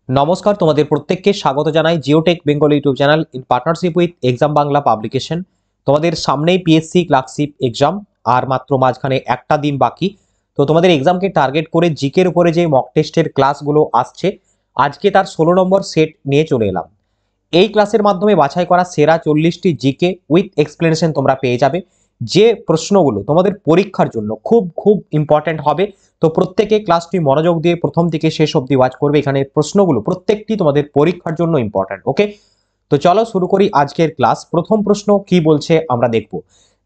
নমস্কার, তোমাদের প্রত্যেককে স্বাগত জানাই Geotech Bengal YouTube channel in partnership with exam Bangla publication. তোমাদের সামনেই পিএসসি ক্লার্কশিপ এক্সাম, আর মাত্র মাঝখানে একটা দিন বাকি। তো তোমাদের এক্সামকে টার্গেট করে জিকের উপরে যে মক টেস্টের ক্লাসগুলো আসছে, আজকে তার 16 নম্বর সেট নিয়ে চলে এলাম। এই ক্লাসের মাধ্যমে বাছাই করা সেরা 40টি জিকে উইথ এক্সপ্লেনেশন তোমরা পেয়ে যাবে, যে প্রশ্নগুলো তোমাদের পরীক্ষার জন্য খুব খুব ইম্পর্টেন্ট হবে। তো প্রত্যেকে ক্লাসটি মনোযোগ দিয়ে প্রথম থেকে শেষ অবধি ওয়াচ করবে। এখানে প্রশ্নগুলো প্রত্যেকটি তোমাদের পরীক্ষার জন্য ইম্পর্টেন্ট। ওকে, তো চলো শুরু করি আজকের ক্লাস। প্রথম প্রশ্ন কি বলছে আমরা দেখব।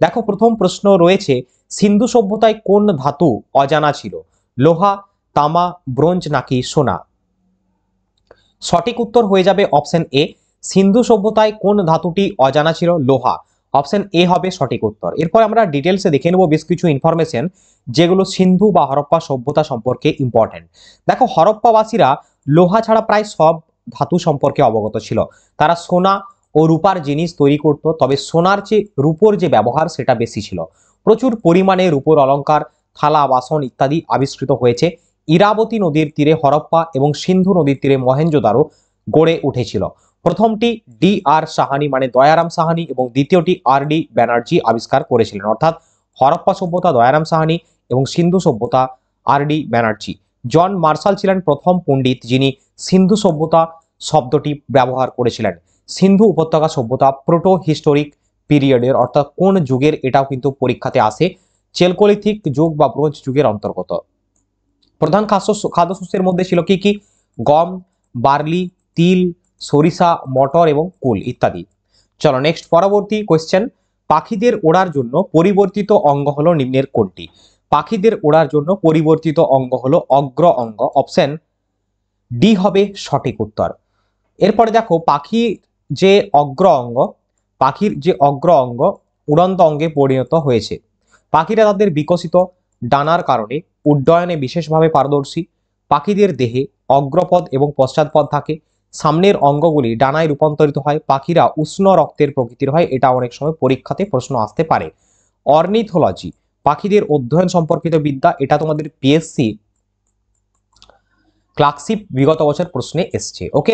দেখো, প্রথম প্রশ্ন রয়েছে, সিন্ধু সভ্যতায় কোন ধাতু অজানা ছিল? লোহা, তামা, ব্রোঞ্জ নাকি সোনা? সঠিক উত্তর হয়ে যাবে অপশন এ। সিন্ধু সভ্যতায় কোন ধাতুটি অজানা ছিল? লোহা। অপশন এ হবে সঠিক উত্তর। এরপর আমরা ডিটেলসে দেখে নেব বেশ কিছু ইনফরমেশন, যেগুলো সিন্ধু বা হরপ্পা সভ্যতা সম্পর্কে ইম্পর্টেন্ট। দেখো, হরপ্পাবাসীরা লোহা ছাড়া প্রায় সব ধাতু সম্পর্কে অবগত ছিল। তারা সোনা ও রূপার জিনিস তৈরি করত, তবে সোনার চেয়ে রূপোর যে ব্যবহার সেটা বেশি ছিল। প্রচুর পরিমাণে রূপোর অলংকার, থালা বাসন ইত্যাদি আবিষ্কৃত হয়েছে। ইরাবতী নদীর তীরে হরপ্পা এবং সিন্ধু নদীর তীরে মহেঞ্জোদারো গড়ে উঠেছিল। প্রথমটি ডি আর সাহানি মানে দয়ারাম সাহানি এবং দ্বিতীয়টি আর ডি ব্যানার্জি আবিষ্কার করেছিলেন। অর্থাৎ হরপ্পা সভ্যতা দয়ারাম সাহানি এবং সিন্ধু সভ্যতা আর ডি ব্যানার্জি। জন মার্শাল ছিলেন প্রথম পণ্ডিত যিনি সিন্ধু সভ্যতা শব্দটি ব্যবহার করেছিলেন। সিন্ধু উপত্যকা সভ্যতা প্রোটো হিস্টোরিক পিরিয়ডের, অর্থাৎ কোন যুগের, এটাও কিন্তু পরীক্ষাতে আসে। চেলকোলিথিক যুগ বা ব্রোঞ্জ যুগের অন্তর্গত। প্রধান খাদ্যশস্যের মধ্যে ছিল কি কি? গম, বার্লি, তিল, সরিষা, মটর এবং কুল ইত্যাদি। চলো নেক্সট, পরবর্তী কোয়েশ্চেন। পাখিদের ওড়ার জন্য পরিবর্তিত অঙ্গ হলো নিম্নের কোনটি? পাখিদের ওড়ার জন্য পরিবর্তিত অঙ্গ হলো অগ্র অঙ্গ। অপশন ডি হবে সঠিক উত্তর। এরপরে দেখো, যে অগ্র অঙ্গ পাখির যে অগ্র অঙ্গ উড়ন্ত অঙ্গে পরিণত হয়েছে। পাখিরা তাদের বিকশিত ডানার কারণে উড্ডয়নে বিশেষভাবে পারদর্শী। পাখিদের দেহে অগ্রপদ এবং পশ্চাৎপদ থাকে। সামনের অঙ্গগুলি ডানায় রূপান্তরিত হয়। পাখিরা উষ্ণ রক্তের প্রকৃতির হয়। এটা অনেক সময় পরীক্ষাতে প্রশ্ন আসতে পারে। অর্নিথোলজি পাখিদের অধ্যয়ন সম্পর্কিত বিদ্যা, এটা তোমাদের পিএসসি ক্লার্কশিপ বিগত বছর প্রশ্নে এসছে। ওকে,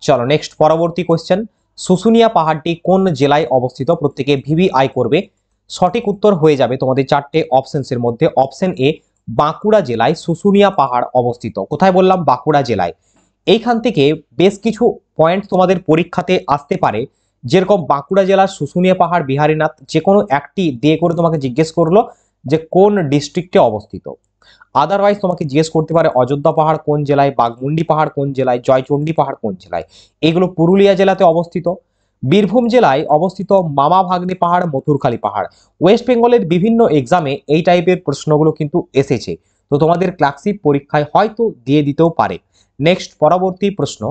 চলো নেক্সট, পরবর্তী কোয়েশ্চেন। শুশুনিয়া পাহাড়টি কোন জেলায় অবস্থিত? প্রত্যেকে ভিভিআই করবে। সঠিক উত্তর হয়ে যাবে তোমাদের চারটে অপশনসের মধ্যে অপশন এ, বাঁকুড়া জেলায় শুশুনিয়া পাহাড় অবস্থিত। কোথায় বললাম? বাঁকুড়া জেলায়। এইখান থেকে বেশ কিছু পয়েন্ট তোমাদের পরীক্ষাতে আসতে পারে, যেরকম বাঁকুড়া জেলার শুশুনিয়া পাহাড়, বিহারীনাথ, যে কোনো একটি দিয়ে করে তোমাকে জিজ্ঞেস করলো যে কোন ডিস্ট্রিক্টে অবস্থিত। আদারওয়াইজ তোমাকে জিজ্ঞেস করতে পারে অযোধ্যা পাহাড় কোন জেলায়, বাঘমুন্ডি পাহাড় কোন জেলায়, জয়চণ্ডী পাহাড় কোন জেলায়। এগুলো পুরুলিয়া জেলাতে অবস্থিত। বীরভূম জেলায় অবস্থিত মামা ভাগ্নে পাহাড়, মথুরখালী পাহাড়। ওয়েস্ট বেঙ্গলের বিভিন্ন এক্সামে এই টাইপের প্রশ্নগুলো কিন্তু এসেছে, তো তোমাদের ক্লার্কশিপ পরীক্ষায় হয়তো দিয়ে দিতেও পারে। নেক্সট, পরবর্তী প্রশ্ন।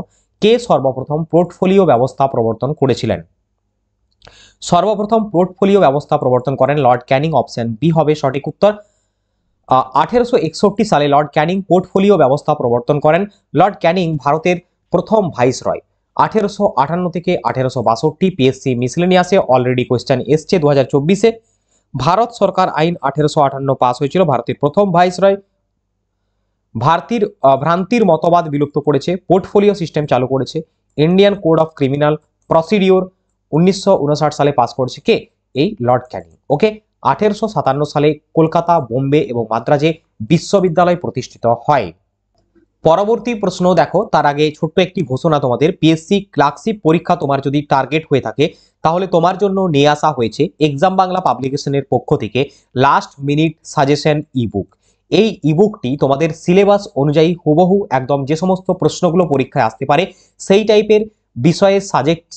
কে সর্বপ্রথম পোর্টফোলিও ব্যবস্থা প্রবর্তন করেছিলেন? সর্বপ্রথম পোর্টফোলিও ব্যবস্থা প্রবর্তন করেন লর্ড ক্যানিং। অপশন বি হবে সঠিক উত্তর। 1861 সালে লর্ড ক্যানিং পোর্টফোলিও ব্যবস্থা প্রবর্তন করেন। লর্ড ক্যানিং ভারতের প্রথম ভাইসরয়। 1858 থেকে 1862 পিএসসি মিসলেনিয়াসে অলরেডি কোয়েশ্চেন এসছে 2024-এ। ভারত সরকার আইন 1858 পাস হয়েছিল। ভারতের প্রথম ভাইসরয় ভ্রান্তির মতবাদ বিলুপ্ত করেছে। পোর্টফোলিও সিস্টেম চালু করেছে। Indian code of criminal procedure 1959 সালে পাস করেছে কে? এই লর্ড ক্যানিং। ওকে, 1857 সালে কলকাতা, বোম্বে এবং মাদ্রাজে বিশ্ববিদ্যালয় প্রতিষ্ঠিত হয়। পরবর্তী প্রশ্ন দেখো, তার আগে ছোট্ট একটি ঘোষণা তোমাদের। পিএসসি ক্লার্কশিপ পরীক্ষা তোমার যদি টার্গেট হয়ে থাকে, তাহলে তোমার জন্য নিয়ে আসা হয়েছে এক্সাম বাংলা পাবলিকেশনের পক্ষ থেকে লাস্ট মিনিট সাজেশন ইবুক। এই ইবুকটি তোমাদের সিলেবাস অনুযায়ী হুবহু একদম যে সমস্ত প্রশ্নগুলো পরীক্ষায় আসতে পারে সেই টাইপের বিষয়ে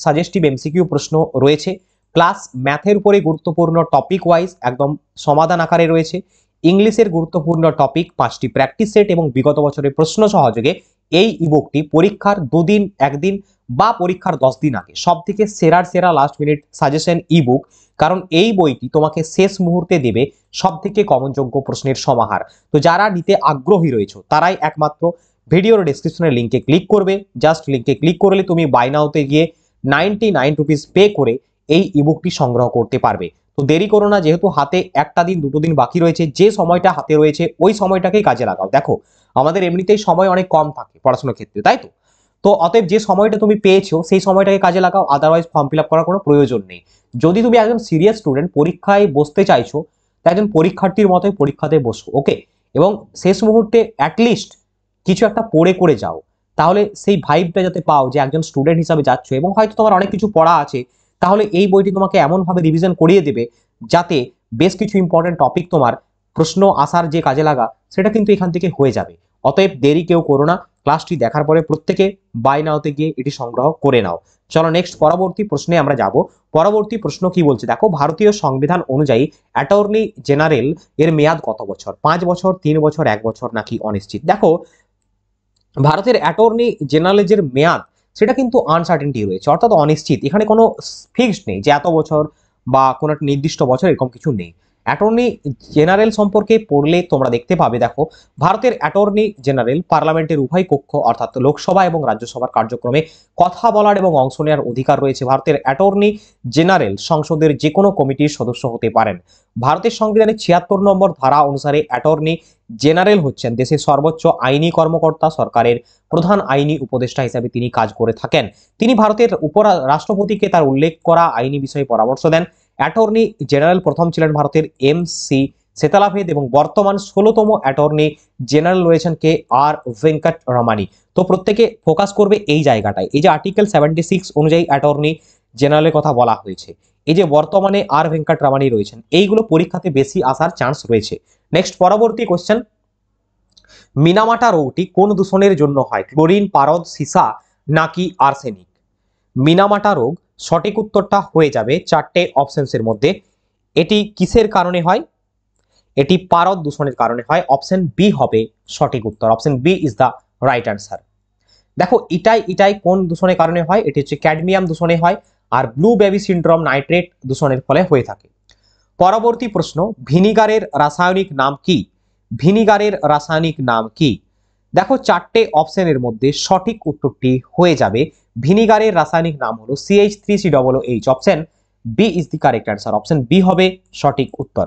সাজেস্টিভ এমসিকিউ প্রশ্ন রয়েছে। প্লাস ম্যাথের উপরে গুরুত্বপূর্ণ টপিক ওয়াইজ একদম সমাধান আকারে রয়েছে। ইংলিশের গুরুত্বপূর্ণ টপিক 5টি প্র্যাকটিস সেট এবং বিগত বছরের প্রশ্ন সহযোগে এই ইবুকটি পরীক্ষার 2 দিন, 1 দিন বা পরীক্ষার 10 দিন আগে সব থেকে সেরা লাস্ট মিনিট সাজেশন ইবুক। কারণ এই বইটি তোমাকে শেষ মুহূর্তে দেবে সব থেকে কমনযোগ্য প্রশ্নের সমাহার। তো যারা নিতে আগ্রহী রয়েছে তারাই একমাত্র ভিডিওর ডেসক্রিপশনের লিঙ্কে ক্লিক করবে। জাস্ট লিঙ্কে ক্লিক করলে তুমি বাই নাওতে গিয়ে 99 রুপিস পে করে এই ইবুকটি সংগ্রহ করতে পারবে। তো দেরি করো না, যেহেতু হাতে একটা দিন, 2টো দিন বাকি রয়েছে। যে সময়টা হাতে রয়েছে ওই সময়টাকেই কাজে লাগাও। দেখো, আমাদের এমনিতেই সময় অনেক কম থাকে পড়াশোনার ক্ষেত্রে, তাই তো? তো অতএব যে সময়টা তুমি পেয়েছো সেই সময়টাকে কাজে লাগাও, আদারওয়াইজ ফর্ম ফিল আপ করার কোনো প্রয়োজন নেই। যদি তুমি একজন সিরিয়াস স্টুডেন্ট, পরীক্ষায় বসতে চাইছো, তাই একজন পরীক্ষার্থীর মতোই পরীক্ষাতে বসো, ওকে। এবং শেষ মুহূর্তে অ্যাটলিস্ট কিছু একটা পড়ে করে যাও, তাহলে সেই ভাইবটা যাতে পাও যে একজন স্টুডেন্ট হিসাবে যাচ্ছ এবং হয়তো তোমার অনেক কিছু পড়া আছে, তাহলে এই বইটি তোমাকে এমনভাবে রিভিশন করিয়ে দেবে যাতে বেশ কিছু ইম্পর্টেন্ট টপিক তোমার প্রশ্ন আসার যে কাজে লাগা সেটা কিন্তু এখান থেকে হয়ে যাবে। অতএব দেরি কেউ করো না, ক্লাসটি দেখার পরে প্রত্যেকে বাই নাওতে গিয়ে এটি সংগ্রহ করে নাও। চলো নেক্সট পরবর্তী প্রশ্নে আমরা যাব। পরবর্তী প্রশ্ন কি বলছে দেখো, ভারতীয় সংবিধান অনুযায়ী অ্যাটর্নি জেনারেল এর মেয়াদ কত বছর? 5 বছর, 3 বছর, 1 বছর নাকি অনিশ্চিত? দেখো, ভারতের অ্যাটর্নি জেনারেলের যে মেয়াদ সেটা কিন্তু আনসার্টেনটি রয়েছে, অর্থাৎ অনিশ্চিত। এখানে কোনো ফিক্সড নেই যে এত বছর বা কোনো একটা নির্দিষ্ট বছর, এরকম কিছু নেই। অ্যাটর্নি জেনারেল সম্পর্কে পড়লে তোমরা দেখতে পাবে, দেখো ভারতের অ্যাটর্নি জেনারেল পার্লামেন্টের উভয় কক্ষ অর্থাৎ লোকসভা এবং রাজ্যসভার কার্যক্রমে কথা বলার এবং অংশ নেওয়ার অধিকার রয়েছে। ভারতের অ্যাটর্নি জেনারেল সংসদের যে কোনো কমিটির সদস্য হতে পারেন। ভারতের সংবিধানের 76 নম্বর ধারা অনুসারে অ্যাটর্নি জেনারেল হচ্ছেন দেশের সর্বোচ্চ আইনি কর্মকর্তা, সরকারের প্রধান আইনি উপদেষ্টা হিসাবে তিনি কাজ করে থাকেন। তিনি ভারতের রাষ্ট্রপতিকে তার উল্লেখ করা আইনি বিষয়ে পরামর্শ দেন। অ্যাটর্নি জেনারেল প্রথম ছিলেন ভারতের MC সেতালাভেদ এবং বর্তমান 16তম অ্যাটর্নি জেনারেল রয়েছেন কে আর ভেঙ্কট রমানি। তো প্রত্যেকে ফোকাস করবে এই জায়গাটায়, এই যে আর্টিকেল 76 অনুযায়ী অ্যাটর্নি জেনারেলের কথা বলা হয়েছে, এই যে বর্তমানে আর ভেঙ্কট রমানি রয়েছেন, এইগুলো পরীক্ষাতে বেশি আসার চান্স রয়েছে। নেক্সট পরবর্তী কোশ্চেন, মিনামাটা রোগটি কোন দূষণের জন্য হয়? ক্লোরিন, পারদ, সীসা নাকি আর্সেনিক? মিনামাটা রোগ সঠিক উত্তরটা হয়ে যাবে 4টে অপশনসের মধ্যে। এটি কিসের কারণে হয়? এটি পারদ দূষণের কারণে হয়। অপশন বি হবে সঠিক উত্তর, option B is the right answer. দেখো এটাই কোন দূষণের কারণে হয়? এটি হচ্ছে ক্যাডমিয়াম দূষণে হয়, আর ব্লু বেবি সিন্ড্রোম নাইট্রেট দূষণের ফলে হয়ে থাকে। পরবর্তী প্রশ্ন, ভিনিগারের রাসায়নিক নাম কি? ভিনিগারের রাসায়নিক নাম কি? দেখো 4টে অপশনের মধ্যে সঠিক উত্তরটি হয়ে যাবে ভিনিগারের রাসায়নিক নাম হলো CH3COOH। Option B is the correct answer, option B হবে সঠিক উত্তর।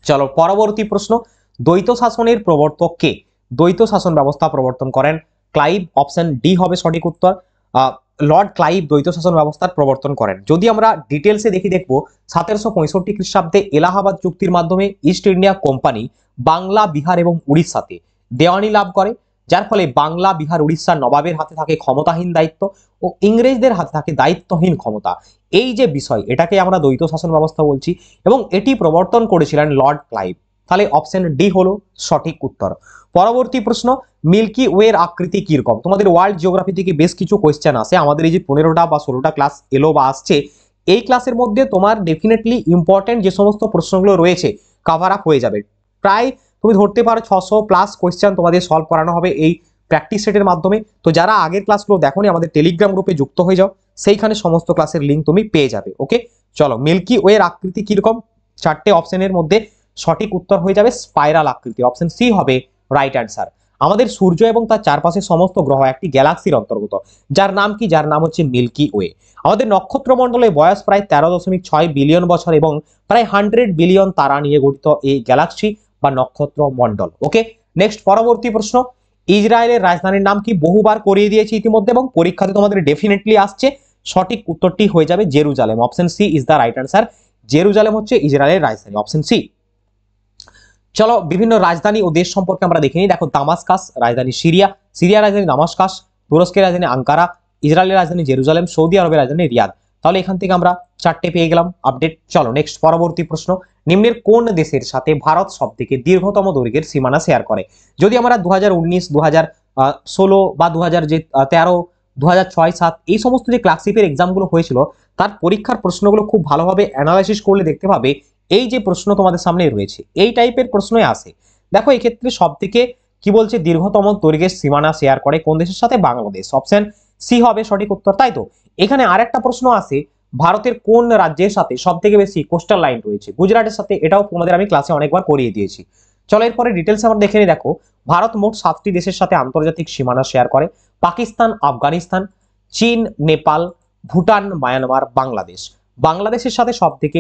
চলো পরবর্তী প্রশ্ন, দ্বৈত শাসনের প্রবর্তক কে? দ্বৈত শাসন ব্যবস্থা প্রবর্তন করেন ক্লাইভ। অপশন ডি হবে সঠিক উত্তর। লর্ড ক্লাইভ দ্বৈত শাসন ব্যবস্থার প্রবর্তন করেন। যদি আমরা ডিটেলসে দেখবো 1765 খ্রিস্টাব্দে এলাহাবাদ চুক্তির মাধ্যমে east India company Bangla, Bihar এবং উড়িষ্যাতে দেওয়ানি লাভ করে, যার ফলে বাংলা, বিহার, উড়িষ্যার নবাবের হাতে থাকে ক্ষমতাহীন দায়িত্ব ও ইংরেজদের হাতে থাকে দায়িত্বহীন ক্ষমতা। এই যে বিষয়, এটাকে আমরা দ্বৈত শাসন ব্যবস্থা বলছি এবং এটি প্রবর্তন করেছিলেন লর্ড ক্লাইভ। তাহলে অপশন ডি হলো সঠিক উত্তর। পরবর্তী প্রশ্ন, মিল্কি ওয়ের আকৃতি কিরকম? তোমাদের ওয়ার্ল্ড জিওগ্রাফি থেকে বেশ কিছু কোয়েশ্চেন আসে, আমাদের এই যে 15টা বা 16টা ক্লাস এলো বা আসছে, এই ক্লাসের মধ্যে তোমার ডেফিনেটলি ইম্পর্টেন্ট যে সমস্ত প্রশ্নগুলো রয়েছে কভার আপ হয়ে যাবে। প্রায় তুমি ধরতে পারো 600+ কোয়েশ্চেন তোমাদের সলভ করানো হবে এই প্র্যাকটিস সেটের মাধ্যমে। তো যারা আগের ক্লাসগুলো দেখোনি, আমাদের টেলিগ্রাম গ্রুপে যুক্ত হয়ে যাও, সেইখানে সমস্ত ক্লাসের লিঙ্ক তুমি পেয়ে যাবে, ওকে। চলো, মিল্কি ওয়ের আকৃতি কিরকম? 4টে অপশনের মধ্যে সঠিক উত্তর হয়ে যাবে স্পাইরাল আকৃতি, অপশন সি হবে রাইট অ্যান্সার। আমাদের সূর্য এবং তার চারপাশে সমস্ত গ্রহ একটি গ্যালাক্সির অন্তর্গত, যার নাম কি? যার নাম হচ্ছে মিল্কি ওয়ে। আমাদের নক্ষত্রমণ্ডলের বয়স প্রায় 13.6 বিলিয়ন বছর এবং প্রায় 100 বিলিয়ন তারা নিয়ে গঠিত এই গ্যালাক্সি বা নক্ষত্র মণ্ডল, ওকে। নেক্সট পরবর্তী প্রশ্ন, ইসরায়েলের রাজধানীর নাম কি? বহুবার করিয়ে দিয়েছি ইতিমধ্যে এবং পরীক্ষাতে তোমাদের ডেফিনেটলি আসছে। সঠিক উত্তরটি হয়ে যাবে Jerusalem, option C is the right answer. Jerusalem হচ্ছে ইসরায়েলের রাজধানী, অপশন সি। চলো বিভিন্ন রাজধানী ও দেশ সম্পর্কে আমরা দেখে নিই। দেখো, দামাস্কাস রাজধানী সিরিয়া, সিরিয়ার রাজধানী দামাস্কাস, তুরস্কের রাজধানী আঙ্কারা, ইসরায়েলের রাজধানী জেরুজালেম, সৌদি আরবের রাজধানী রিয়াদ। তাহলে এখান থেকে আমরা 4টে পেয়ে গেলাম আপডেট। চলো নেক্সট পরবর্তী প্রশ্ন, নিম্নের কোন দেশের সাথে ভারত সবথেকে দীর্ঘতম দৈর্ঘ্যের সীমানা শেয়ার করে? যদি আমরা 2019, 2016 বা 2013, 2006, 7 এই সমস্ত যে ক্লাসিফের এক্সামগুলো হয়েছিল তার পরীক্ষার প্রশ্নগুলো খুব ভালোভাবে অ্যানালাইসিস করলে দেখতে পাবে এই যে প্রশ্ন তোমাদের সামনে রয়েছে এই টাইপের প্রশ্নই আসে। দেখো এক্ষেত্রে সব থেকে কি বলছে, দীর্ঘতম দৈর্ঘ্যের সীমানা শেয়ার করে কোন দেশের সাথে? বাংলাদেশ, অপশন সি হবে সঠিক উত্তর, তাই তো। এখানে আরেকটা প্রশ্ন আসে, ভারতের কোন রাজ্যের সাথে সব থেকে বেশি কোস্টাল লাইন রয়েছে? গুজরাটের সাথে, এটাও তোমাদের আমি ক্লাসে অনেকবার করিয়ে দিয়েছি। চলো এরপরে ডিটেলস আমরা দেখে নিই। দেখো, ভারত মোট 7টি দেশের সাথে আন্তর্জাতিক সীমানা শেয়ার করে, পাকিস্তান, আফগানিস্তান, চীন, নেপাল, ভুটান, মায়ানমার, বাংলাদেশ। বাংলাদেশের সাথে সব থেকে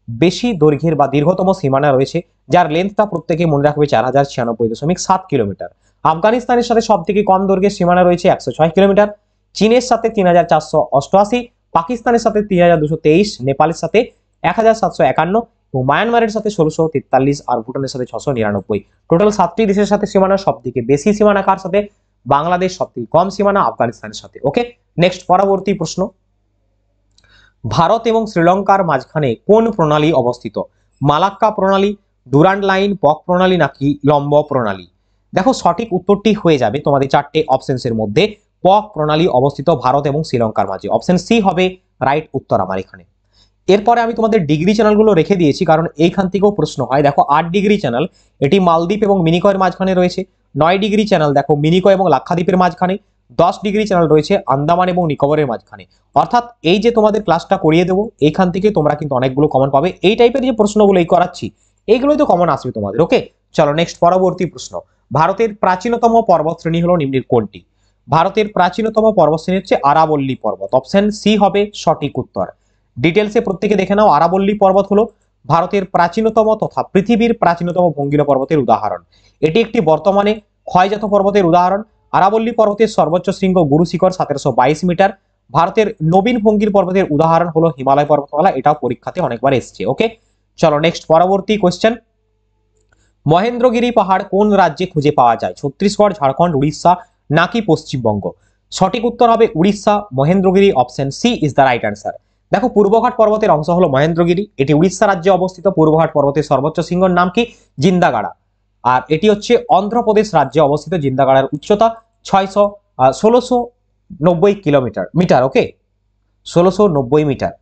বেশি দৈর্ঘ্যের বা দীর্ঘতম সীমানা রয়েছে, যার লেন্থটা প্রত্যেকে মনে রাখবে 4096.7 কিলোমিটার। আফগানিস্তানের সাথে সব থেকে কম দৈর্ঘ্যের সীমানা রয়েছে 106 কিলোমিটার, চীনের সাথে 3488, পাকিস্তানের সাথে 3223, নেপালের সাথে 1751 এবং মায়ানমারের সাথে 1643 আর ভুটানের সাথে 699। টোটাল 7টি দেশের সাথে সীমানা। সব থেকে বেশি সীমানা কার সাথে? বাংলাদেশ। সব থেকে কম সীমানা আফগানিস্তানের সাথে। ওকে, নেক্সট পরবর্তী প্রশ্ন, ভারত এবং শ্রীলঙ্কার মাঝখানে কোন প্রণালী অবস্থিত? মালাক্কা প্রণালী, ডুরান্ড লাইন, পক প্রণালী নাকি লম্ব প্রণালী? দেখো সঠিক উত্তরটি হয়ে যাবে তোমাদের চারটে অপশনসের মধ্যে পক প্রণালী অবস্থিত ভারত এবং শ্রীলঙ্কার মাঝে। অপশন সি হবে রাইট উত্তর আমার এখানে। এরপরে আমি তোমাদের ডিগ্রি চ্যানেলগুলো রেখে দিয়েছি কারণ এইখান থেকেও প্রশ্ন হয়। দেখো 8 ডিগ্রি চ্যানেল এটি মালদ্বীপ এবং মিনিকয়ের মাঝখানে রয়েছে। 9 ডিগ্রি চ্যানেল দেখো মিনিকয় এবং লাক্ষাদ্বীপের মাঝখানে। 10 ডিগ্রি চ্যানেল রয়েছে আন্দামান এবং নিকোবরের মাঝখানে। অর্থাৎ এই যে তোমাদের ক্লাসটা করিয়ে দেবো এইখান থেকে তোমরা কিন্তু অনেকগুলো কমন পাবে। এই টাইপের যে প্রশ্নগুলো এই করাচ্ছি এইগুলোই তো কমন আসবে তোমাদের। ওকে, চলো নেক্সট পরবর্তী প্রশ্ন, ভারতের প্রাচীনতম পর্বতশ্রেণী হলো নিম্নের কোনটি? ভারতের প্রাচীনতম পর্বতশ্রেণী হচ্ছে আরাবল্লী পর্বত। অপশন সি হবে সঠিক উত্তর। ডিটেলসে প্রত্যেকে দেখে নাও। আরাবল্লী পর্বত হলো ভারতের প্রাচীনতম তথা পৃথিবীর প্রাচীনতম ভঙ্গিল পর্বতের উদাহরণ। এটি একটি বর্তমানে ক্ষয়জাত পর্বতের উদাহরণ। আরাবল্লী পর্বতের সর্বোচ্চ শৃঙ্গ গুরু শিখর 1722 মিটার। ভারতের নবীন ভঙ্গির পর্বতের উদাহরণ হলো হিমালয় পর্বতমালা। এটাও পরীক্ষাতে অনেকবার এসছে। ওকে, চলো নেক্সট পরবর্তী কোশ্চেন, মহেন্দ্রগিরি পাহাড় কোন রাজ্যে খুঁজে পাওয়া যায়? ছত্তিশগড়, ঝাড়খণ্ড, উড়িষ্যা নাকি পশ্চিমবঙ্গ? সঠিক উত্তর হবে Orissa, Mahendragiri. Option C is the right answer. দেখো পূর্বঘাট পর্বতের অংশ হলো মহেন্দ্রগিরি, এটি উড়িষ্যা রাজ্যে অবস্থিত। পূর্বঘাট পর্বতের সর্বোচ্চ শৃঙ্গের নাম কি? জিন্দাগাড়া। আর এটি হচ্ছে অন্ধ্রপ্রদেশ রাজ্যে অবস্থিত। জিন্দাগাড়ার উচ্চতা 1690 মিটার। ওকে, 1690 মিটার।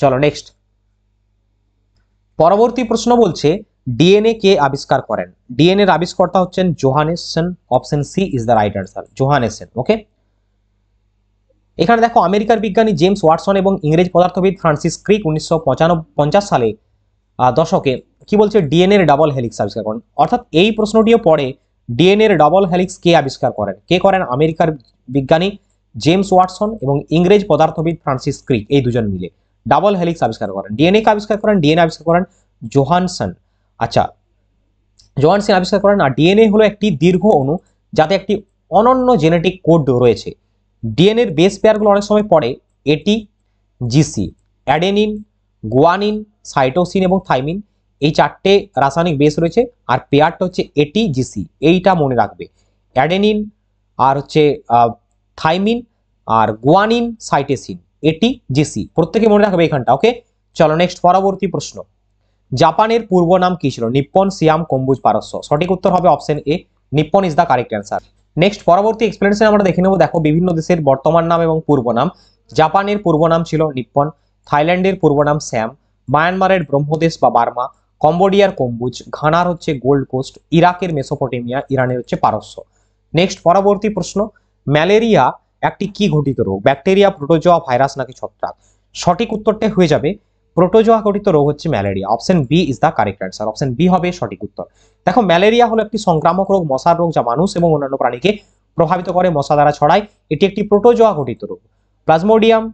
চলো নেক্সট পরবর্তী প্রশ্ন বলছে, ডিএনএ কে আবিষ্কার করেন? ডিএনএ এর আবিষ্কর্তা হচ্ছেন Johannsen. Option C is the right answer, Johannsen. Okay, এখানে দেখো আমেরিকার বিজ্ঞানী জেমস ওয়াটসন এবং ইংরেজ পদার্থবিদ ফ্রান্সিস ক্রিক 1950 সালে দশকে কি বলছে? ডিএনএ এর ডাবল হেলিক্স আবিষ্কার করেন। অর্থাৎ এই প্রশ্নটিও পড়ে ডিএনএ এর ডাবল হেলিক্স কে আবিষ্কার করেন? কে করেন? আমেরিকার বিজ্ঞানী জেমস ওয়াটসন এবং ইংরেজ পদার্থবিদ ফ্রান্সিস ক্রিক এই দুজন মিলে ডাবল হেলিক্স আবিষ্কার করেন। ডিএনএ কে আবিষ্কার করেন? ডিএনএ আবিষ্কার করেন জোহানসন। আচ্ছা, জোহানসন আবিষ্কার করেন। আর ডিএনএ হলো একটি দীর্ঘ অণু যাতে একটি অনন্য জেনেটিক কোড রয়েছে। ডিএনএ এর বেস পেয়ারগুলো অনেক সময় পড়ে এটি, জিসি, অ্যাডেনিন, গুয়ানিন, সাইটোসিন এবং থাইমিন। এই চারটে রাসায়নিক বেস রয়েছে আর পেয়ারটা হচ্ছে এটি, জিসি। এইটা মনে রাখবে, অ্যাডেনিন আর হচ্ছে থাইমিন আর গুয়ানিন, সাইটোসিন, এটি, জিসি। প্রত্যেকে মনে রাখবে এখানটা। ওকে, চলো নেক্সট পরবর্তী প্রশ্ন, জাপানের পূর্ব নাম কি ছিল? নিপ্পন, সিয়াম, কম্বুজ, পারস্য। সঠিক উত্তর হবে option A, Nippon is the correct answer. Next পরবর্তী এক্সপ্লেনেশন আমরা দেখে নেব। দেখো বিভিন্ন দেশের বর্তমান নাম এবং পূর্ব নাম। জাপানের পূর্ব নাম ছিল নিপ্পন, থাইল্যান্ডের পূর্ব নাম শ্যাম, মায়ানমারের ব্রহ্মদেশ বা বার্মা, কম্বোডিয়ার কম্বুজ, ঘানার হচ্ছে গোল্ড কোস্ট, ইরাকের মেসোপটেমিয়া, ইরানের হচ্ছে পারস্য। নেক্সট পরবর্তী প্রশ্ন, ম্যালেরিয়া একটি কি ঘটিত রোগ? ব্যাকটেরিয়া, প্রোটোজোয়া, ভাইরাস নাকি ছত্রাক? সঠিক উত্তরটা হয়ে যাবে প্রোটোজোয়া ঘটিত রোগ হচ্ছে malaria. Option B is the correct answer. Option B হবে সঠিক উত্তর। দেখো ম্যালেরিয়া হলো একটি সংক্রামক রোগ, মশার রোগ, যা মানুষ এবং অন্যান্য প্রাণীকে প্রভাবিত করে, মশা দ্বারা ছড়ায়। এটি একটি প্রোটোজোয়া ঘটিত রোগ। প্লাজমোডিয়াম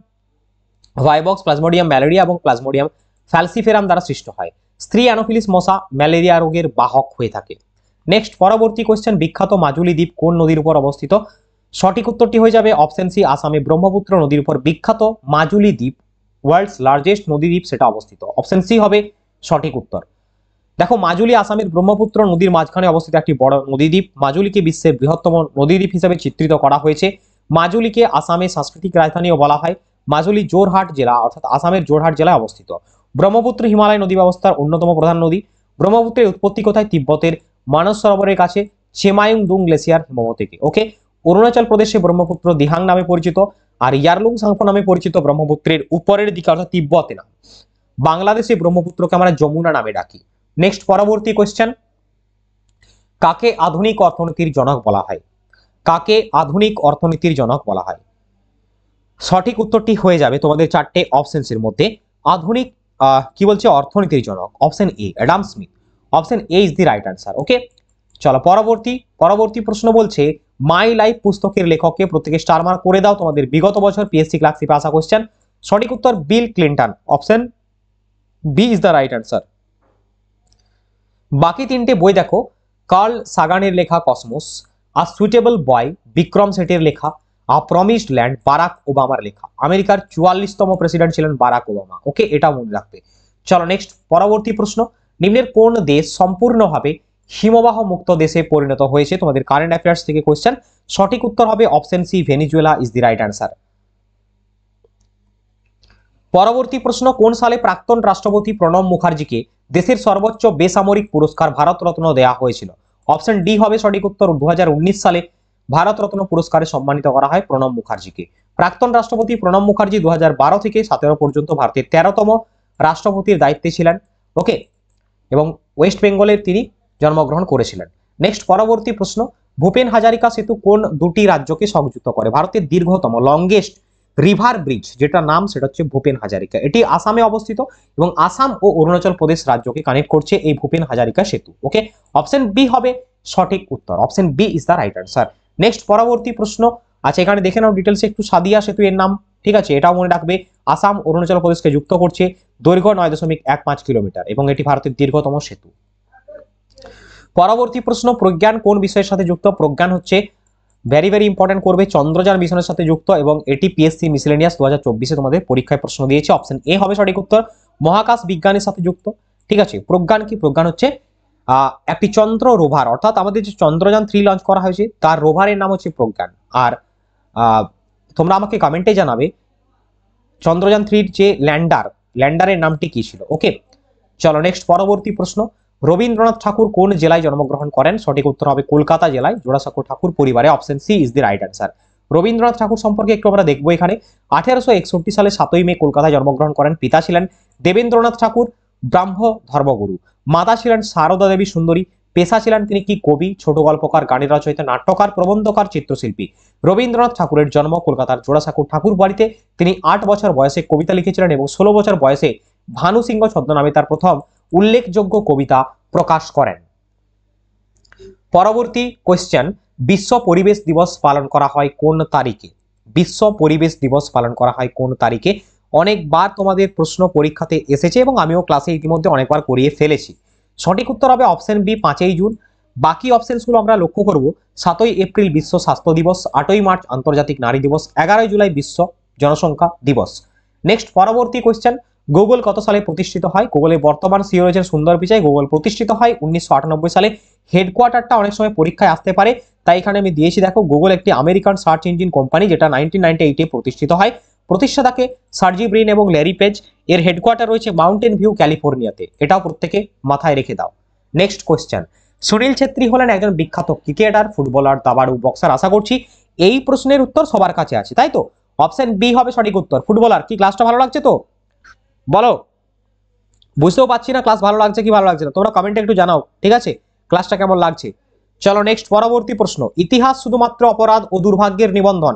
ভাইবক্স, প্লাজমোডিয়াম ম্যালেরিয়া এবং প্লাজমোডিয়াম ফ্যালসিফেরাম দ্বারা সৃষ্ট হয়। স্ত্রী অ্যানোফিলিস মশা ম্যালেরিয়া রোগের বাহক হয়ে থাকে। নেক্সট পরবর্তী কোশ্চেন, বিখ্যাত মাজুলি দ্বীপ কোন নদীর উপর অবস্থিত? সঠিক উত্তরটি হয়ে যাবে অপশন সি, আসামে ব্রহ্মপুত্র নদীর উপর বিখ্যাত মাজুলি দ্বীপ, ওয়ার্ল্ডস লার্জেস্ট নদী দ্বীপ, সেটা অবস্থিত। অপশন সি হবে সঠিক উত্তর। দেখো মাজুলি আসামের ব্রহ্মপুত্র নদীর মাঝখানে অবস্থিত একটি বড় নদীদ্বীপ। মাজুলিকে বিশ্বের বৃহত্তম নদীদ্বীপ হিসেবে চিত্রিত করা হয়েছে। মাজুলিকে আসামের সাংস্কৃতিক রাজধানীও বলা হয়। মাজুলি জোরহাট জেলা অর্থাৎ আসামের জোরহাট জেলায় অবস্থিত। ব্রহ্মপুত্র হিমালয় নদী ব্যবস্থার অন্যতম প্রধান নদী। ব্রহ্মপুত্রের উৎপত্তি কোথায়? তিব্বতের মানস সরোবরের কাছে চেমায়ুংদুং গ্লেসিয়ার হিমবাহ থেকে। ওকে, অরুণাচল প্রদেশে ব্রহ্মপুত্র দিহাং নামে পরিচিত আর ইয়ারলুং সাংপো নামে পরিচিত ব্রহ্মপুত্রের উপরের দিকে অর্থাৎ তিব্বতে না। বাংলাদেশে ব্রহ্মপুত্রকে আমরা যমুনা নামে ডাকি। নেক্সট পরবর্তী কোশ্চেন, কাকে আধুনিক অর্থনীতির জনক বলা হয়? কাকে আধুনিক অর্থনীতির জনক বলা হয়? সঠিক উত্তরটি হয়ে যাবে তোমাদের চারটে অপশনস এর মধ্যে আধুনিক কি বলছে অর্থনীতির জনক, option A Adam Smith. Option A is the right answer. Okay, চলো পরবর্তী প্রশ্ন বলছে, মাই লাইফ পুস্তকের লেখককে? প্রত্যেকে স্টার মার্ক করে দাও। তোমাদের বিগত বছর পিএসসি ক্লার্কশিপে আসা কোশ্চেন। সঠিক উত্তর Bill Clinton. Option B is the right answer. বাকি তিনটে বই দেখো, কার্ল সাগানের লেখা Cosmos, a suitable boy Vikram সেটের লেখা, আ প্রমিসড ল্যান্ড বারাক ওবামার লেখা। আমেরিকার 44তম প্রেসিডেন্ট ছিলেন বারাক ওবামা। ওকে, এটা মনে রাখবে। চলো নেক্সট পরবর্তী প্রশ্ন, নিম্নের কোন দেশ সম্পূর্ণভাবে হিমবাহ মুক্ত দেশে পরিণত হয়েছে? তোমাদের কারেন্ট অ্যাফেয়ার্স থেকে কোশ্চেন। সঠিক উত্তর হবে option C, Venezuela is the right answer. পরবর্তী প্রশ্ন, কোন সালে প্রাক্তন রাষ্ট্রপতি প্রণব মুখার্জিকে দেশের সর্বোচ্চ বেসামরিক পুরস্কার ভারতরত্ন দেওয়া হয়েছিল? অপশন ডি হবে সঠিক উত্তর, 2019 সালে ভারতরত্ন পুরস্কারে সম্মানিত করা হয় প্রণব মুখার্জিকে। প্রাক্তন রাষ্ট্রপতি প্রণব মুখার্জি 2012 থেকে 17 পর্যন্ত ভারতের 13তম রাষ্ট্রপতির দায়িত্বে ছিলেন। ওকে, এবং ওয়েস্ট বেঙ্গলের তিনি জন্মগ্রহণ করেছিলেন। নেক্সট পরবর্তী প্রশ্ন, ভূপেন হাজারিকা সেতু কোন দুটি রাজ্যকে সংযুক্ত করে? ভারতের দীর্ঘতম লংগেস্ট রিভার ব্রিজ যেটা নাম সেটা হচ্ছে ভূপেন হাজারিকা। এটি আসামে অবস্থিত এবং আসাম ও অরুণাচল প্রদেশ রাজ্যকে কানেক্ট করছে এই ভূপেন হাজারিকা সেতু। ওকে, অপশন বি হবে সঠিক উত্তর, option B is the right answer. Next পরবর্তী প্রশ্ন, আচ্ছা এখানে দেখে নাও ডিটেলসে একটু, সাদিয়া সেতু এর নাম, ঠিক আছে, এটাও মনে রাখবে। আসাম অরুণাচল প্রদেশকে যুক্ত করছে, দৈর্ঘ্য 9.15 কিলোমিটার এবং এটি ভারতের দীর্ঘতম সেতু। পরবর্তী প্রশ্ন, প্রজ্ঞান কোন বিষয়ের সাথে যুক্ত? প্রজ্ঞান হচ্ছে ভেরি ভেরি ইম্পর্টেন্ট করবে, চন্দ্রযান মিশনের সাথে যুক্ত এবং এটি পিএসসি মিসেলেনিয়াস 2024-এ তোমাদের পরীক্ষায় প্রশ্ন দিয়েছে। অপশন এ হবে সঠিক উত্তর, মহাকাশ বিজ্ঞানের সাথে যুক্ত। ঠিক আছে, প্রজ্ঞান কি? প্রজ্ঞান হচ্ছে একটি চন্দ্র রোভার, অর্থাৎ আমাদের যে চন্দ্রযান 3 লঞ্চ করা হয়েছে তার রোভারের নাম হচ্ছে প্রজ্ঞান। আর তোমরা আমাকে কমেন্টে জানাবে চন্দ্রযান 3-র যে ল্যান্ডারের নামটি কি ছিল। ওকে, চলো নেক্সট পরবর্তী প্রশ্ন, রবীন্দ্রনাথ ঠাকুর কোন জেলায় জন্মগ্রহণ করেন? সঠিক উত্তর হবে কলকাতা জেলায়, জোড়াসাঁকো ঠাকুর পরিবারে। Option C is the right answer. Rabindranath Tagore সম্পর্কে একটু আমরা দেখবো এখানে। 1861 সালে 7ই মে কলকাতায় জন্মগ্রহণ করেন। পিতা ছিলেন দেবেন্দ্রনাথ ঠাকুর, ব্রাহ্ম ধর্মগুরু। মাতা ছিলেন সারদা দেবী সুন্দরী। পেশা ছিলেন তিনি কি? কবি, ছোট গল্পকার, গানের রচয়িতা, নাট্যকার, প্রবন্ধকার, চিত্রশিল্পী। রবীন্দ্রনাথ ঠাকুরের জন্ম কলকাতার জোড়াসাঁকো ঠাকুর বাড়িতে। তিনি 8 বছর বয়সে কবিতা লিখেছিলেন এবং 16 বছর বয়সে ভানু সিংহ ছদ্মনামে তার প্রথম উল্লেখযোগ্য কবিতা প্রকাশ করেন। পরবর্তী কোশ্চেন, বিশ্ব পরিবেশ দিবস পালন করা হয় কোন তারিখে? বিশ্ব পরিবেশ দিবস পালন করা হয় কোন তারিখে? অনেকবার তোমাদের প্রশ্ন পরীক্ষাতে এসেছে এবং আমিও ক্লাসে ইতিমধ্যে অনেকবার করিয়ে ফেলেছি। সঠিক উত্তর হবে অপশন বি, 5ই জুন। বাকি অপশনসগুলো আমরা লক্ষ্য করব, 7ই এপ্রিল বিশ্ব স্বাস্থ্য দিবস, 8ই মার্চ আন্তর্জাতিক নারী দিবস, 11ই জুলাই বিশ্ব জনসংখ্যা দিবস। নেক্সট পরবর্তী কোশ্চেন, গুগল কত সালে প্রতিষ্ঠিত হয়? গুগলের বর্তমান সিইও রয়েছেন সুন্দর পিচাই। গুগল প্রতিষ্ঠিত হয় 1998 সালে। হেডকোয়ার্টারটা অনেক সময় পরীক্ষায় আসতে পারে, তাই এখানে আমি দিয়েছি দেখো, গুগল একটি আমেরিকান সার্চ ইঞ্জিন কোম্পানি যেটা 1998-এ প্রতিষ্ঠিত হয়। প্রতিষ্ঠাতাকে সার্জি ব্রিন এবং ল্যারি পেজ। এর হেডকোয়ার্টার রয়েছে মাউন্টেন ভিউ, ক্যালিফোর্নিয়াতে। এটাও প্রত্যেকে মাথায় রেখে দাও। নেক্সট কোশ্চেন, সুনীল ছেত্রী হলেন একজন বিখ্যাত ক্রিকেটার, ফুটবলার, দাবাড়ু, বক্সার। আশা করছি এই প্রশ্নের উত্তর সবার কাছে আছে, তাই তো? অপশন বি হবে সঠিক উত্তর, ফুটবলার। কি ক্লাসটা ভালো লাগছে তো? বলো, বুঝতেও পারছি না ক্লাস ভালো লাগছে কি ভালো লাগছে না, তোমরা কমেন্টে একটু জানাও, ঠিক আছে, ক্লাসটা কেমন লাগছে। চলো নেক্সট পরবর্তী প্রশ্ন, ইতিহাস শুধুমাত্র অপরাধ ও দুর্ভাগ্যের নিবন্ধন।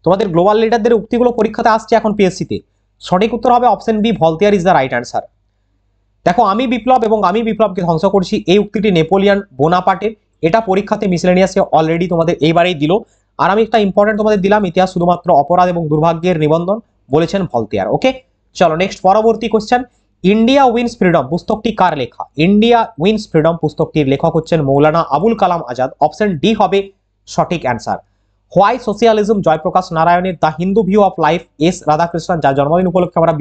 তোমাদের গ্লোবাল লিডারদের উক্তিগুলো পরীক্ষাতে আসছে এখন পিএসসিতে। সঠিক উত্তর হবে option B, Voltaire is the right answer. দেখো, আমি বিপ্লব এবং আমি বিপ্লবকে ধ্বংস করছি, এই উক্তিটি নেপোলিয়ান বোনাপার্টের। এটা পরীক্ষাতে মিসেলেনিয়াসে অলরেডি তোমাদের এইবারেই দিল। আর আমি একটা ইম্পর্টেন্ট তোমাদের দিলাম, ইতিহাস শুধুমাত্র অপরাধ এবং দুর্ভাগ্যের নিবন্ধন, বলেছেন ভলতেয়ার। ওকে, চলো নেক্সট পরবর্তী কোশ্চেন, ইন্ডিয়া উইন্স ফ্রিডম পুস্তকটি কার লেখা? ইন্ডিয়া উইন্স ফ্রিডম পুস্তকটির লেখক হচ্ছেন মৌলানা আবুল কালাম আজাদ। অপশন ডি হবে সঠিক অ্যান্সার। হোয়াই সোশিয়ালিজম জয়প্রকাশ নারায়ণের, the Hindu view of life S Radhakrishnan, যার জন্মদিন উপলক্ষে আমরা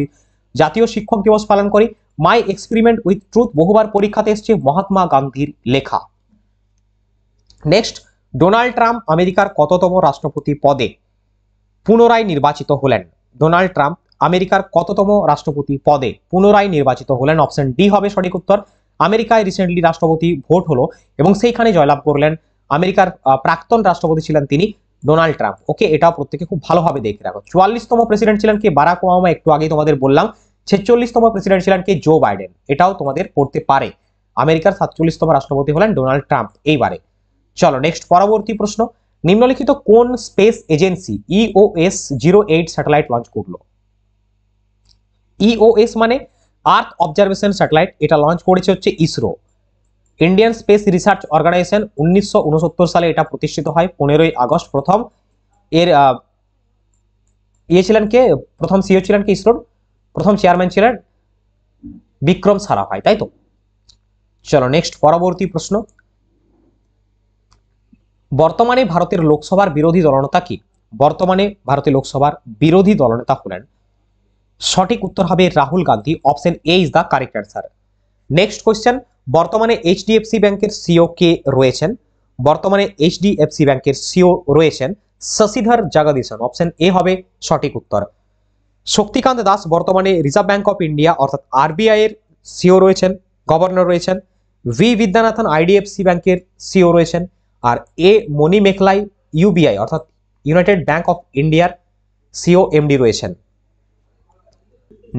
জাতীয় শিক্ষক দিবস পালন করি। মাই এক্সপেরিমেন্ট উইথ ট্রুথ বহুবার পরীক্ষাতে এসেছে, মহাত্মা গান্ধীর লেখা। নেক্সট, ডোনাল্ড ট্রাম্প আমেরিকার কততম রাষ্ট্রপতি পদে পুনরায় নির্বাচিত হলেন? ডোনাল্ড ট্রাম্প আমেরিকার কততম রাষ্ট্রপতি পদে পুনরায় নির্বাচিত হলেন? অপশন ডি হবে সঠিক উত্তর। আমেরিকায় রিসেন্টলি রাষ্ট্রপতি ভোট হলো এবং সেইখানে জয়লাভ করলেন আমেরিকার প্রাক্তন রাষ্ট্রপতি ছিলেন তিনি ডোনাল্ড ট্রাম্প। ওকে, এটাও প্রত্যেকে খুব ভালোভাবে দেখে রাখো। 44তম প্রেসিডেন্ট ছিলেন কে? বারাক ওবামা, একটু আগেই তোমাদের বললাম। 46তম প্রেসিডেন্ট ছিলেন কে? Joe Biden. এটাও তোমাদের পড়তে পারে। আমেরিকার 47তম রাষ্ট্রপতি হলেন ডোনাল্ড ট্রাম্প এইবারে। চলো নেক্সট পরবর্তী প্রশ্ন, নিম্নলিখিত কোন space agency EOS 08 satellite launch করলো? EOS মানে আর্থ অবজারভেশন স্যাটেলাইট, এটা লঞ্চ করেছে হচ্ছে ISRO. Indian space research organisation 1969 সালে এটা প্রতিষ্ঠিত হয় 15ই আগস্ট। প্রথম এর ছিলেন কে? প্রথম সিইও ছিলেন কি ইসরোর? প্রথম চেয়ারম্যান ছিলেন বিক্রম সারাভাই, তাই তো? চলো নেক্সট পরবর্তী প্রশ্ন, বর্তমানে ভারতের লোকসভার বিরোধী দলনেতা কি? বর্তমানে ভারতের লোকসভার বিরোধী দলনেতা হলেন, সঠিক উত্তর হবে Rahul Gandhi. Option A is the correct answer. Next question, বর্তমানে এইচডিএফসি ব্যাংকের সিও কে রয়েছেন? বর্তমানে এইচডিএফসি ব্যাংকের সিও রয়েছেন শশীধর জগদীশন। অপশন এ হবে সঠিক উত্তর। শক্তিকান্ত দাস বর্তমানে রিজার্ভ ব্যাংক অফ ইন্ডিয়া অর্থাৎ আরবিআই এর সিও রয়েছেন, গভর্নর রয়েছেন। ভি বিদ্যানাথন আইডিএফসি ব্যাংকের সিও রয়েছেন। আর এ মণি মেখলাই ইউবিআই অর্থাৎ ইউনাইটেড ব্যাংক অফ ইন্ডিয়ার সিও এমডি রয়েছেন।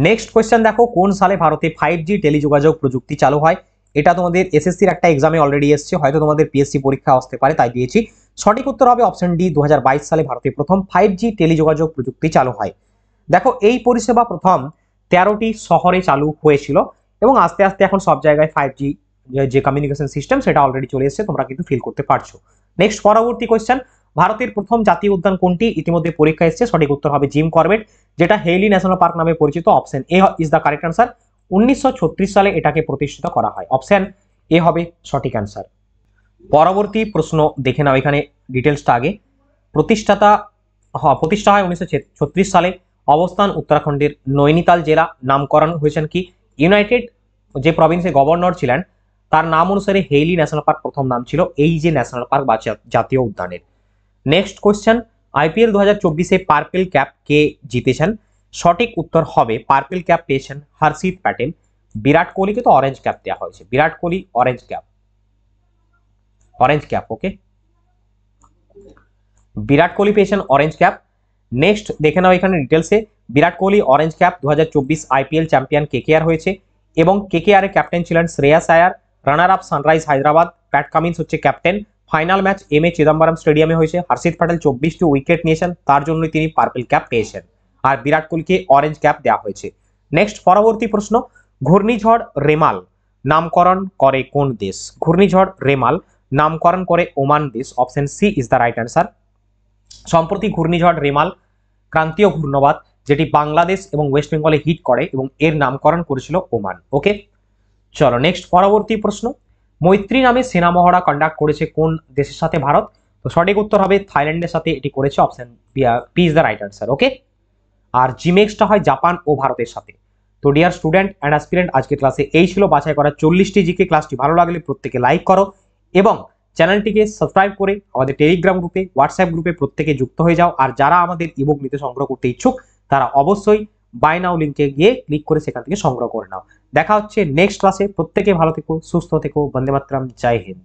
নেক্সট কোয়েশ্চেন দেখো, কোন সালে ভারতে 5G টেলিযোগাযোগ প্রযুক্তি চালু হয়? এটা তোমাদের এসএসসির একটা এক্সামে অলরেডি এসেছে, হয়তো তোমাদের পিএসসি পরীক্ষা আসতে পারে তাই দিয়েছি। সঠিক উত্তর হবে অপশন ডি, 2022 সালে ভারতে প্রথম 5G টেলিযোগাযোগ প্রযুক্তি চালু হয়। দেখো এই পরিষেবা প্রথম 13টি শহরে চালু হয়েছিল এবং আস্তে আস্তে এখন সব জায়গায় 5G যে কমিউনিকেশন সিস্টেম সেটা অলরেডি চলে এসেছে, তোমরা কিন্তু ফিল করতে পারছো। নেক্সট পরবর্তী কোয়েশ্চেন, ভারতের প্রথম জাতীয় উদ্যান কোনটি? ইতিমধ্যে পরীক্ষা এসেছে, সঠিক উত্তর হবে জিম করবেট, যেটা হেইলি ন্যাশনাল পার্ক নামে পরিচিত। Option A is the correct answer. 1936 সালে এটাকে প্রতিষ্ঠিত করা হয়। অপশন এ হবে সঠিক অ্যান্সার। পরবর্তী প্রশ্ন দেখে নাও এখানে ডিটেলসটা আগে। প্রতিষ্ঠা হয় 1936 সালে। অবস্থান উত্তরাখণ্ডের নৈনিতাল জেলা। নামকরণ হয়েছেন কি? ইউনাইটেড যে প্রভিন্সের গভর্নর ছিলেন তার নাম অনুসারে হেইলি ন্যাশনাল পার্ক প্রথম নাম ছিল এই যে ন্যাশনাল পার্ক বা জাতীয় উদ্যানের। নেক্সট কোয়েশ্চেন, আইপিএল 2024-এ পার্পেল ক্যাপ কে জিতেছেন? সঠিক উত্তর হবে পার্পেল ক্যাপ পেয়েছেন হর্ষিত প্যাটেল। বিরাট কোহলিকে তো অরেঞ্জ ক্যাপ দেওয়া হয়েছে, Virat Kohli orange cap okay, Virat Kohli পেয়েছেন অরেঞ্জ ক্যাপ। নেক্সট দেখে নাও এখানে ডিটেলসে, Virat Kohli orange cap 2024 IPL champion KKR হয়েছে এবং কেকেআর এর ক্যাপ্টেন ছিলেন Shreyas Iyer. Runner up Sunrise Hyderabad, Pat Cummins হচ্ছে captain. Final match M A Chidambaram স্টেডিয়ামে হয়েছে। হর্ষিত প্যাটেল 24টি উইকেট নিয়েছেন, তার জন্যই তিনি পার্পল ক্যাপ পেয়েছেন। আর বিরাট কোহলিকে অরেঞ্জ ক্যাপ দেওয়া হয়েছে। নেক্সট পরবর্তী প্রশ্ন, ঘূর্ণিঝড় রেমাল নামকরণ করে কোন দেশ? ঘূর্ণিঝড় রেমাল নামকরণ করে ওমান দেশ। Option C is the right answer. সম্প্রতি ঘূর্ণিঝড় রেমাল ক্রান্তীয় ঘূর্ণবাদ যেটি বাংলাদেশ এবং ওয়েস্ট বেঙ্গলে হিট করে এবং এর নামকরণ করেছিল ওমান। ওকে, চলো নেক্সট পরবর্তী প্রশ্ন, মৈত্রী নামে সেনা মহড়া কন্ডাক্ট করেছে কোন দেশের সাথে ভারত? তো সঠিক উত্তর হবে থাইল্যান্ডের সাথে এটি করেছে। Option P is the right answer. Okay, আর জিমেক্সটা হয় জাপান ও ভারতের সাথে। তো ডিয়ার স্টুডেন্ট অ্যান্ড অ্যাসপিরেন্ট, আজকে ক্লাসে এই ছিল বাছাই করা 40টি জিকে। ক্লাসটি ভালো লাগলে প্রত্যেকে লাইক করো এবং চ্যানেলটিকে সাবস্ক্রাইব করে আমাদের টেলিগ্রাম গ্রুপে, হোয়াটসঅ্যাপ গ্রুপে প্রত্যেকে যুক্ত হয়ে যাও। আর যারা আমাদের ইবুক নিতে সংগ্রহ করতে ইচ্ছুক তারা অবশ্যই বাই নাও লিঙ্কে গিয়ে ক্লিক করে সেখান থেকে সংগ্রহ করে নাও। দেখা হচ্ছে নেক্সট ক্লাসে। প্রত্যেকে ভালো থেকো, সুস্থ থেকো। বন্দে মাতরম, জয় হিন্দ।